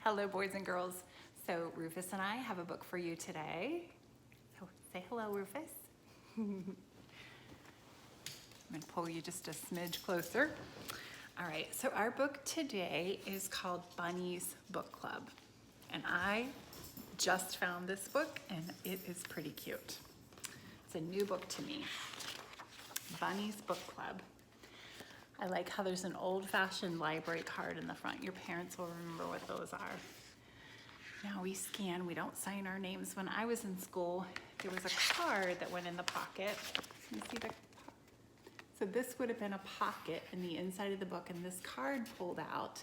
Hello, boys and girls. So Rufus and I have a book for you today. So say hello, Rufus. I'm gonna pull you just a smidge closer. All right, so our book today is called Bunny's Book Club. And I just found this book and it is pretty cute. It's a new book to me, Bunny's Book Club. I like how there's an old-fashioned library card in the front. Your parents will remember what those are. Now we scan, we don't sign our names. When I was in school, there was a card that went in the pocket. You see the, so this would have been a pocket in the inside of the book, and this card pulled out,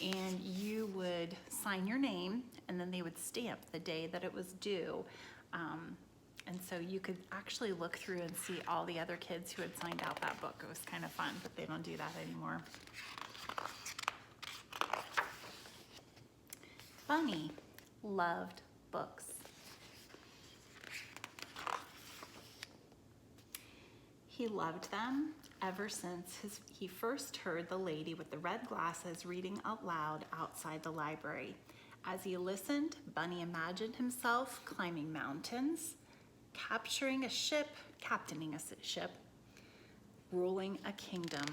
and you would sign your name, and then they would stamp the day that it was due. And so you could actually look through and see all the other kids who had signed out that book. It was kind of fun, but they don't do that anymore. Bunny loved books. He loved them ever since he first heard the lady with the red glasses reading out loud outside the library. As he listened, Bunny imagined himself climbing mountains, capturing a ship, captaining a ship, ruling a kingdom.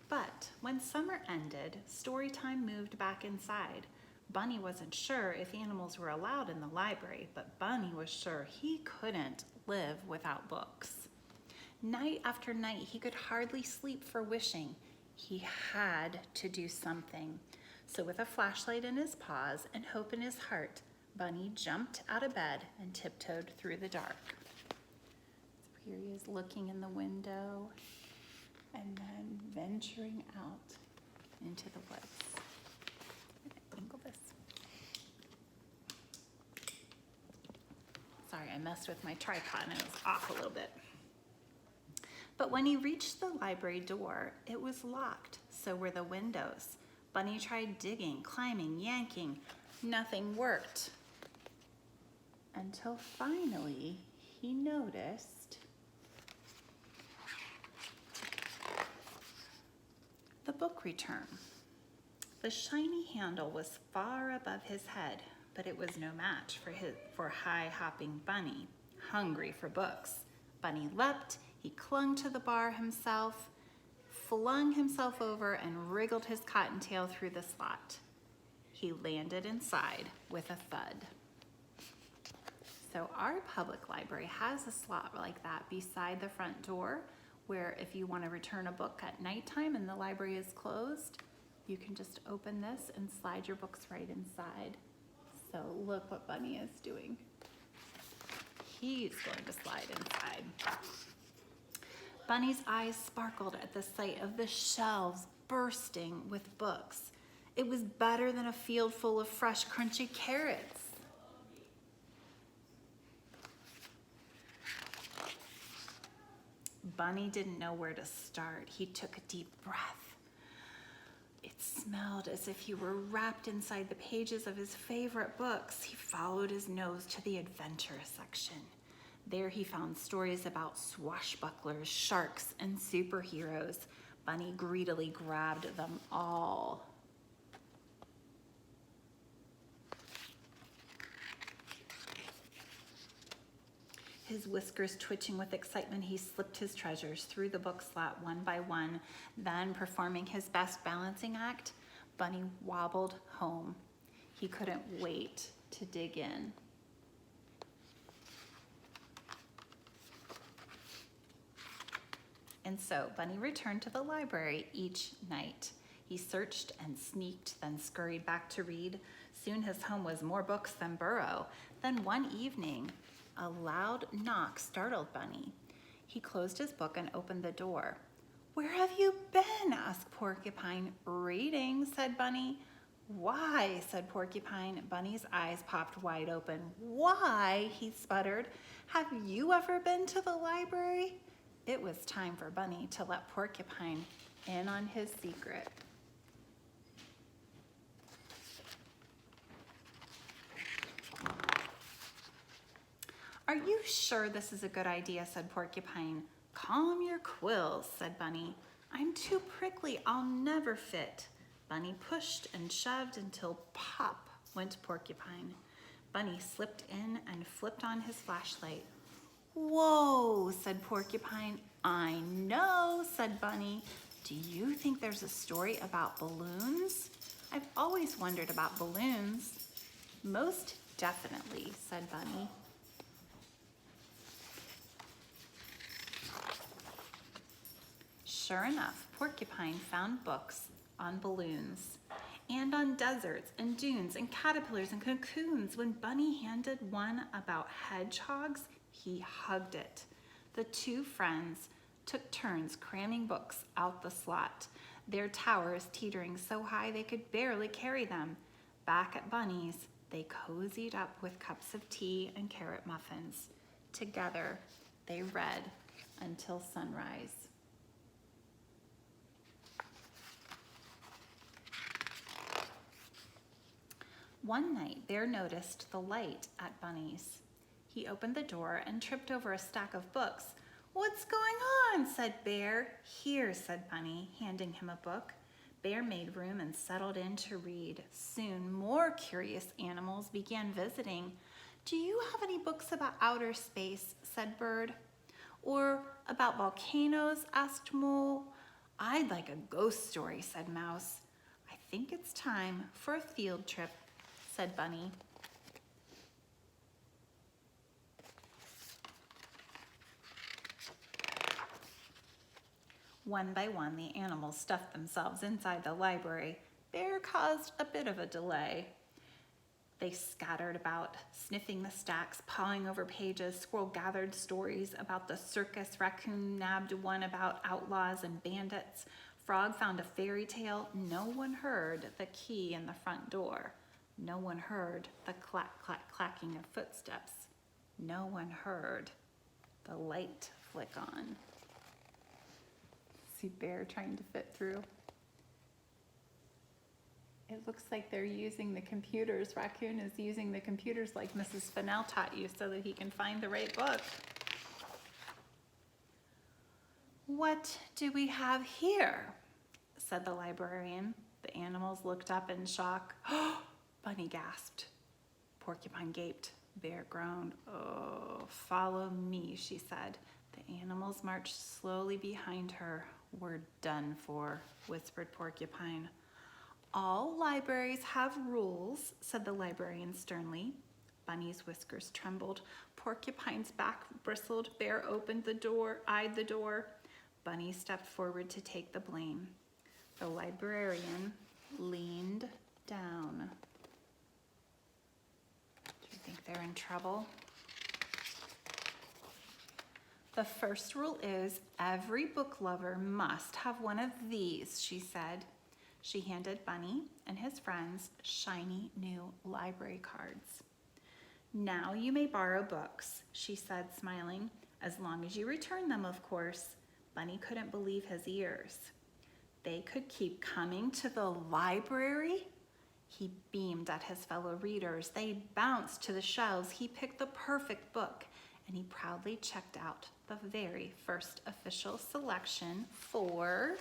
But when summer ended, story time moved back inside. Bunny wasn't sure if animals were allowed in the library, but Bunny was sure he couldn't live without books. Night after night, he could hardly sleep for wishing. He had to do something. So with a flashlight in his paws and hope in his heart, Bunny jumped out of bed and tiptoed through the dark. So here he is looking in the window and then venturing out into the woods. I'm gonna angle this. Sorry, I messed with my tripod and it was off a little bit. But when he reached the library door, it was locked, so were the windows. Bunny tried digging, climbing, yanking. Nothing worked. Until finally, he noticed the book return. The shiny handle was far above his head, but it was no match for high-hopping Bunny, hungry for books. Bunny leapt, he clung to the bar himself, flung himself over and wriggled his cottontail through the slot. He landed inside with a thud. So our public library has a slot like that beside the front door where if you want to return a book at nighttime and the library is closed, you can just open this and slide your books right inside. So look what Bunny is doing. He's going to slide inside. Bunny's eyes sparkled at the sight of the shelves bursting with books. It was better than a field full of fresh, crunchy carrots. Bunny didn't know where to start. He took a deep breath. It smelled as if he were wrapped inside the pages of his favorite books. He followed his nose to the adventurous section. There he found stories about swashbucklers, sharks, and superheroes. Bunny greedily grabbed them all. His whiskers twitching with excitement, he slipped his treasures through the book slot one by one. Then, performing his best balancing act, Bunny wobbled home. He couldn't wait to dig in. And so Bunny returned to the library each night. He searched and sneaked, then scurried back to read. Soon his home was more books than burrow. Then one evening, a loud knock startled Bunny. He closed his book and opened the door. "Where have you been?" asked Porcupine. "Reading," said Bunny. "Why?" said Porcupine. Bunny's eyes popped wide open. "Why?" he sputtered. "Have you ever been to the library?" It was time for Bunny to let Porcupine in on his secret. "Are you sure this is a good idea?" said Porcupine. Calm your quills, said Bunny. I'm too prickly, I'll never fit. Bunny pushed and shoved until pop went Porcupine. Bunny slipped in and flipped on his flashlight. Whoa, said Porcupine. I know, said Bunny. Do you think there's a story about balloons? I've always wondered about balloons. Most definitely, said Bunny. Sure enough, Porcupine found books on balloons and on deserts and dunes and caterpillars and cocoons. When Bunny handed one about hedgehogs, he hugged it. The two friends took turns cramming books out the slot, their towers teetering so high they could barely carry them. Back at Bunny's, they cozied up with cups of tea and carrot muffins. Together, they read until sunrise. One night, Bear noticed the light at Bunny's. He opened the door and tripped over a stack of books. What's going on? Said Bear. Here, said Bunny, handing him a book. Bear made room and settled in to read. Soon, more curious animals began visiting. Do you have any books about outer space? Said Bird. Or about volcanoes? Asked Mole. I'd like a ghost story, said Mouse. I think it's time for a field trip, said Bunny. One by one, the animals stuffed themselves inside the library. Bear caused a bit of a delay. They scattered about, sniffing the stacks, pawing over pages. Squirrel gathered stories about the circus. Raccoon nabbed one about outlaws and bandits. Frog found a fairy tale. No one heard the key in the front door. No one heard the clack, clack, clacking of footsteps. No one heard the light flick on. See Bear trying to fit through. It looks like they're using the computers. Raccoon is using the computers like Mrs. Fennell taught you so that he can find the right book. What do we have here? Said the librarian. The animals looked up in shock. Bunny gasped. Porcupine gaped. Bear groaned. Oh, follow me, she said. The animals marched slowly behind her. We're done for, whispered Porcupine. All libraries have rules, said the librarian sternly. Bunny's whiskers trembled. Porcupine's back bristled. Bear opened the door, eyed the door. Bunny stepped forward to take the blame. The librarian leaned down. Do you think they're in trouble? The first rule is every book lover must have one of these, she said. She handed Bunny and his friends shiny new library cards. Now you may borrow books, she said, smiling, as long as you return them, of course. Bunny couldn't believe his ears. They could keep coming to the library? He beamed at his fellow readers. They bounced to the shelves. He picked the perfect book, and he proudly checked out the very first official selection for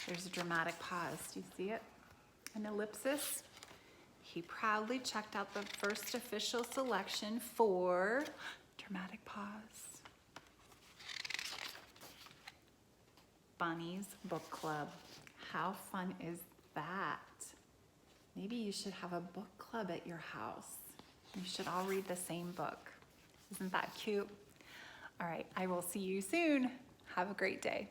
there's a dramatic pause. Do you see it? An ellipsis. He proudly checked out the first official selection for dramatic pause. Bunny's Book Club. How fun is that? Maybe you should have a book club at your house. You should all read the same book. Isn't that cute? All right, I will see you soon. Have a great day.